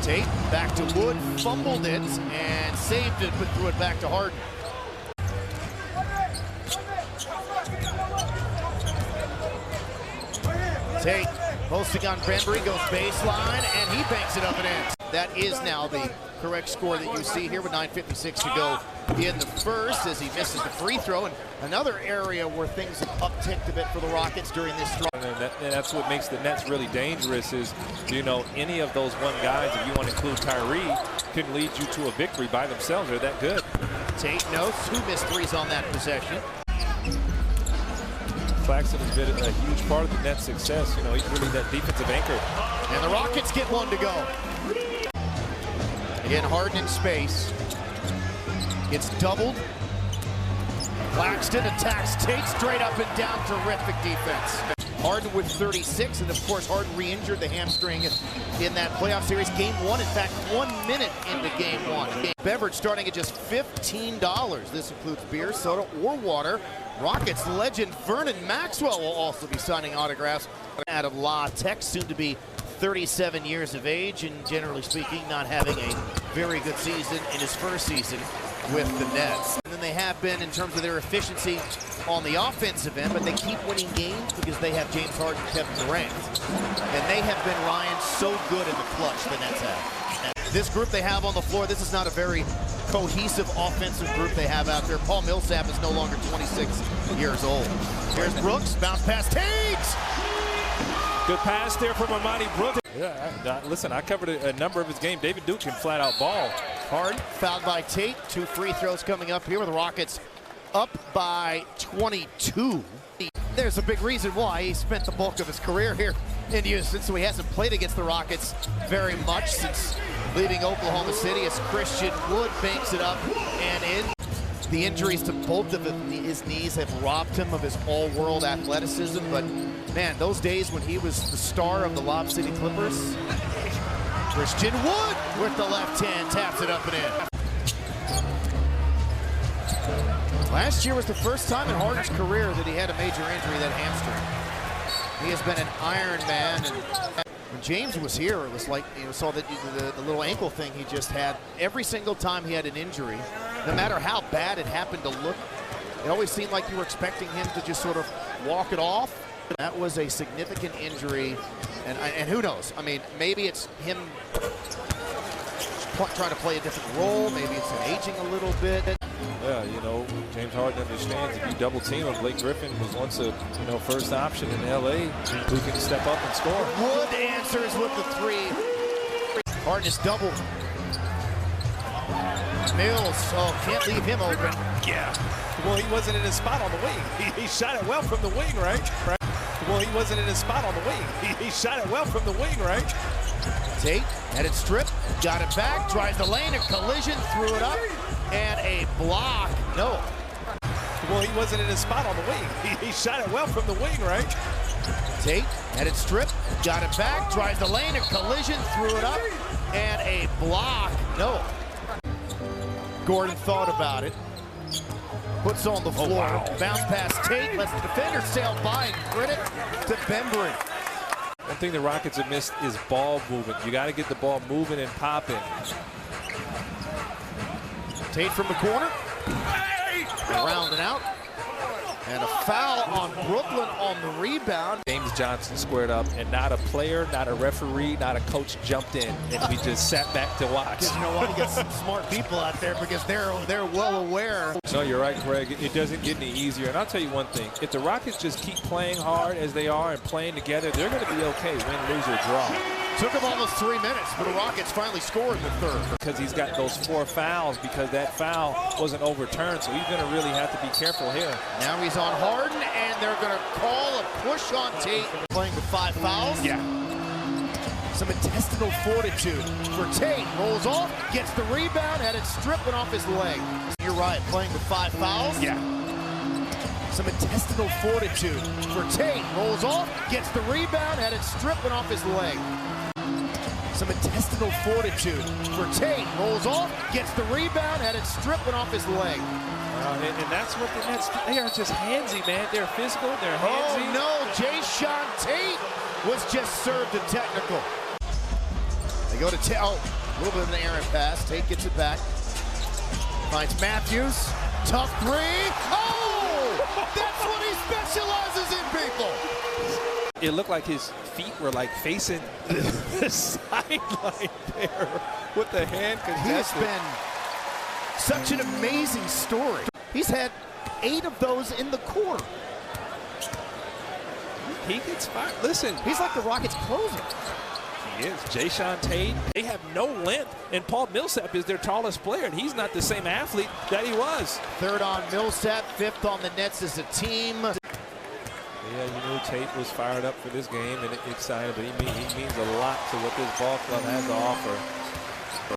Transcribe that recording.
Tate back to Wood, fumbled it and saved it, but threw it back to Harden. Tate posting on Bembry, goes baseline, and he banks it up and in. That is now the correct score that you see here with 9:56 to go in the first as he misses the free throw. And another area where things have upticked a bit for the Rockets during this struggle. And that's what makes the Nets really dangerous is, you know, any of those one guys, if you want to include Tyree, can lead you to a victory by themselves. They're that good. Tate notes 2 missed threes on that possession. Claxton has been a huge part of the Nets' success. You know, he's really that defensive anchor. And the Rockets get one to go. Again, Harden in space. Gets doubled. Claxton attacks Tate straight up and down. Terrific defense. Harden with 36, and of course Harden re-injured the hamstring in that playoff series. Game 1, in fact, 1 minute into game 1. Beverage starting at just $15. This includes beer, soda, or water. Rockets legend Vernon Maxwell will also be signing autographs out of La Tech, soon to be 37 years of age, and generally speaking, not having a very good season in his first season with the Nets. And then they have been in terms of their efficiency on the offensive end, but they keep winning games because they have James Harden, Kevin Durant. And they have been, Ryan, so good in the clutch, the Nets have. And this group they have on the floor, this is not a very cohesive offensive group they have out there. Paul Millsap is no longer 26 years old. Here's Brooks, bounce pass, Tate! Good pass there from Amani Brooks. Yeah, listen, I covered a number of his game. David Duke can flat out ball. Harden fouled by Tate. 2 free throws coming up here with the Rockets up by 22. There's a big reason why he spent the bulk of his career here in Houston, so he hasn't played against the Rockets very much since leaving Oklahoma City as Christian Wood banks it up and in. The injuries to both of his knees have robbed him of his all-world athleticism, but man, those days when he was the star of the Lob City Clippers. Christian Wood with the left hand taps it up and in. Last year was the first time in Harden's career that he had a major injury, that hamstring. He has been an Iron Man, and when James was here, it was like, you saw the little ankle thing he just had. Every single time he had an injury, no matter how bad it happened to look, it always seemed like you were expecting him to just sort of walk it off. That was a significant injury, and who knows? I mean, maybe it's him trying to play a different role. Maybe it's him aging a little bit. Yeah, you know, James Harden understands if you double team him. Blake Griffin was once a first option in LA who can step up and score. Wood answers with the 3. Harden is doubled. Mills, can't leave him open. Yeah. Well, he wasn't in his spot on the wing. He shot it well from the wing, right? Well, he wasn't in his spot on the wing. He shot it well from the wing, right? Tate had it stripped, got it back, drives the lane, a collision, threw it up, and a block. No. Well, he wasn't in his spot on the wing. He shot it well from the wing, right? Tate had it stripped, got it back, drives the lane, a collision, threw it up, and a block. No. Gordon thought about it. Puts on the floor. Wow. Bounce past Tate, lets the defender sail by, and credit to Bembry. One thing the Rockets have missed is ball movement. You got to get the ball moving and popping. Tate from the corner. Around and out. And a foul on Brooklyn on the rebound. James Johnson squared up, and not a player, not a referee, not a coach jumped in, and we just sat back to watch. You know what? You got some smart people out there because they're well aware. No, you're right, Craig. It doesn't get any easier. And I'll tell you one thing. If the Rockets just keep playing hard as they are and playing together, they're going to be okay, win, lose, or draw. Took him almost 3 minutes, but the Rockets finally scored in the third. Because he's got those 4 fouls, because that foul wasn't overturned, so he's going to really have to be careful here. Now he's on Harden, and they're going to call a push on Tate. Playing with 5 fouls. Yeah. Some intestinal fortitude for Tate. Rolls off, gets the rebound, had it stripped off his leg. You're right, playing with 5 fouls. Yeah. Some intestinal fortitude for Tate. Rolls off, gets the rebound, had it stripped off his leg. Some intestinal fortitude for Tate. Rolls off, gets the rebound, had it stripped off his leg. And that's what the Nets, they are just handsy, man. They're physical, they're handsy. Oh no, Jae'Sean Tate was just served a technical. They go to Tate. Oh, a little bit of an errant pass. Tate gets it back. Finds Matthews. Tough three. Oh! That's what he specializes in, people. It looked like his feet were like facing the sideline there with the hand contested. He's been such an amazing story. He's had 8 of those in the quarter. He gets fired. Listen, He's like the Rockets closer. he is. Jae'Sean Tate, they have no length, and Paul Millsap is their tallest player, and he's not the same athlete that he was. 3rd on Millsap, 5th on the Nets as a team. Yeah, you knew Tate was fired up for this game and excited, but he means a lot to what this ball club has to offer.